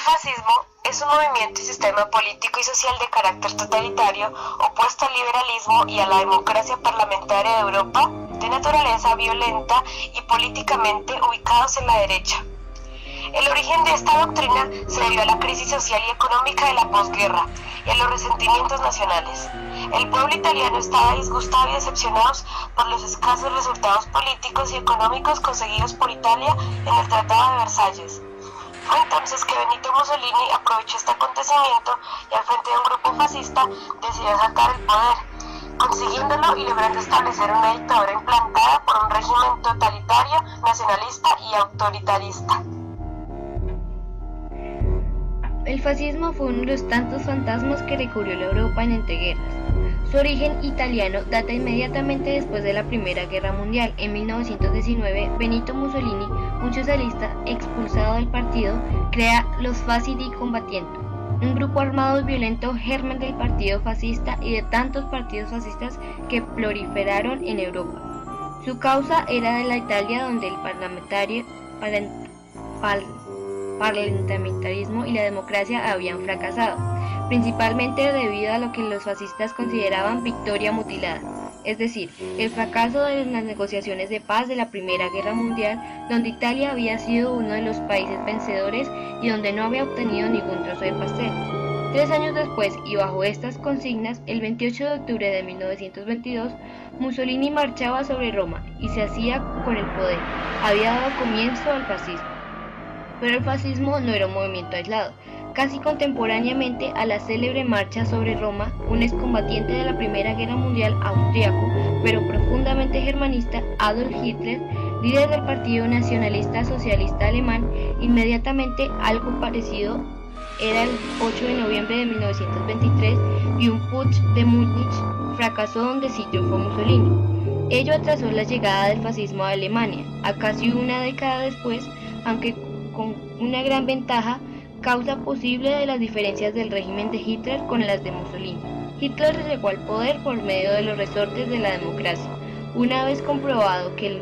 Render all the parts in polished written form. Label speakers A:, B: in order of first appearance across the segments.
A: fascismo es un movimiento y sistema político y social de carácter totalitario opuesto al liberalismo y a la democracia parlamentaria de Europa, de naturaleza violenta y políticamente ubicados en la derecha. El origen de esta doctrina se debió a la crisis social y económica de la posguerra y a los resentimientos nacionales. El pueblo italiano estaba disgustado y decepcionado por los escasos resultados políticos y económicos conseguidos por Italia en el Tratado de Versalles. Fue entonces que Benito Mussolini aprovechó este acontecimiento y al frente de un grupo fascista decidió asaltar el poder, consiguiéndolo y logrando establecer una dictadura implantada por un régimen totalitario, nacionalista y autoritarista.
B: El fascismo fue uno de los tantos fantasmas que recorrió la Europa en entreguerras. Su origen italiano data inmediatamente después de la Primera Guerra Mundial. En 1919, Benito Mussolini, un socialista expulsado del partido, crea los Fasci di Combattimento, un grupo armado y violento germen del partido fascista y de tantos partidos fascistas que proliferaron en Europa. Su causa era de la Italia donde el parlamentarismo y la democracia habían fracasado, principalmente debido a lo que los fascistas consideraban victoria mutilada, es decir, el fracaso de las negociaciones de paz de la Primera Guerra Mundial, donde Italia había sido uno de los países vencedores y donde no había obtenido ningún trozo de pastel. 3 años después, y bajo estas consignas, el 28 de octubre de 1922, Mussolini marchaba sobre Roma y se hacía con el poder. Había dado comienzo al fascismo. Pero el fascismo no era un movimiento aislado. Casi contemporáneamente a la célebre marcha sobre Roma, un excombatiente de la Primera Guerra Mundial austriaco, pero profundamente germanista, Adolf Hitler, líder del Partido Nacionalista Socialista Alemán, inmediatamente algo parecido era el 8 de noviembre de 1923 y un putsch de Múnich fracasó donde sí triunfó Mussolini. Ello atrasó la llegada del fascismo a Alemania, a casi una década después, aunque con una gran ventaja, causa posible de las diferencias del régimen de Hitler con las de Mussolini. Hitler llegó al poder por medio de los resortes de la democracia. Una vez comprobado que el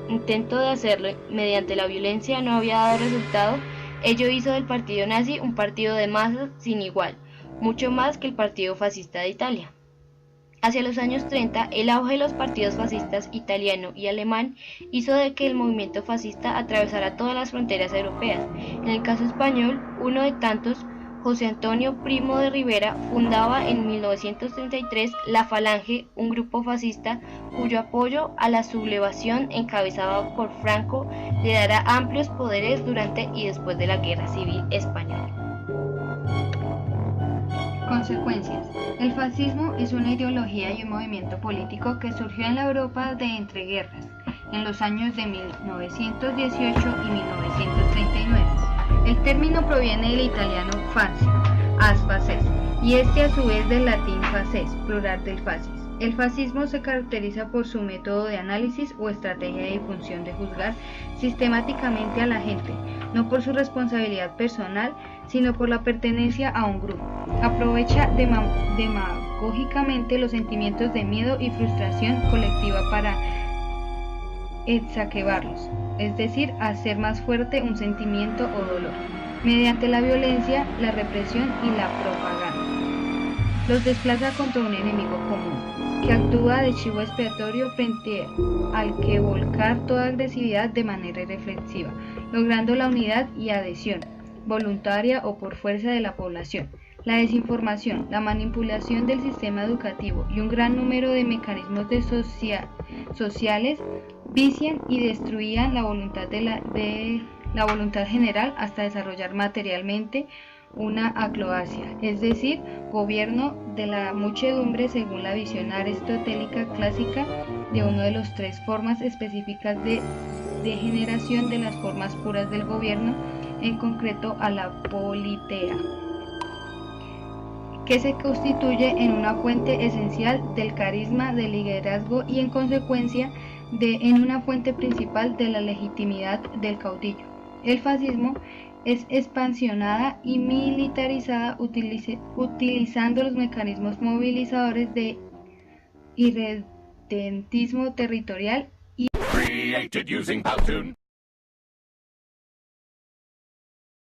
B: intento de hacerlo mediante la violencia no había dado resultado, ello hizo del partido nazi un partido de masas sin igual, mucho más que el partido fascista de Italia. Hacia los años 30, el auge de los partidos fascistas italiano y alemán hizo de que el movimiento fascista atravesara todas las fronteras europeas. En el caso español, uno de tantos, José Antonio Primo de Rivera, fundaba en 1933 la Falange, un grupo fascista cuyo apoyo a la sublevación encabezado por Franco le dará amplios poderes durante y después de la Guerra Civil Española.
C: Consecuencias. El fascismo es una ideología y un movimiento político que surgió en la Europa de entreguerras, en los años de 1918 y 1939. El término proviene del italiano fasci, as faces, y este a su vez del latín faces, plural del fascis. El fascismo se caracteriza por su método de análisis o estrategia de función de juzgar sistemáticamente a la gente, no por su responsabilidad personal, sino por la pertenencia a un grupo. Aprovecha demagógicamente los sentimientos de miedo y frustración colectiva para exacerbarlos, es decir, hacer más fuerte un sentimiento o dolor, mediante la violencia, la represión y la propaganda. Los desplaza contra un enemigo común, que actúa de chivo expiatorio frente al que volcar toda agresividad de manera irreflexiva, logrando la unidad y adhesión voluntaria o por fuerza de la población. La desinformación, la manipulación del sistema educativo y un gran número de mecanismos sociales vician y destruían la voluntad la voluntad general hasta desarrollar materialmente una acroacia, es decir, gobierno de la muchedumbre según la visión aristotélica clásica de uno de los 3 formas específicas de degeneración de las formas puras del gobierno, en concreto a la politea, que se constituye en una fuente esencial del carisma, del liderazgo y en consecuencia en una fuente principal de la legitimidad del caudillo. El fascismo es expansionada y militarizada utilizando los mecanismos movilizadores de irredentismo territorial y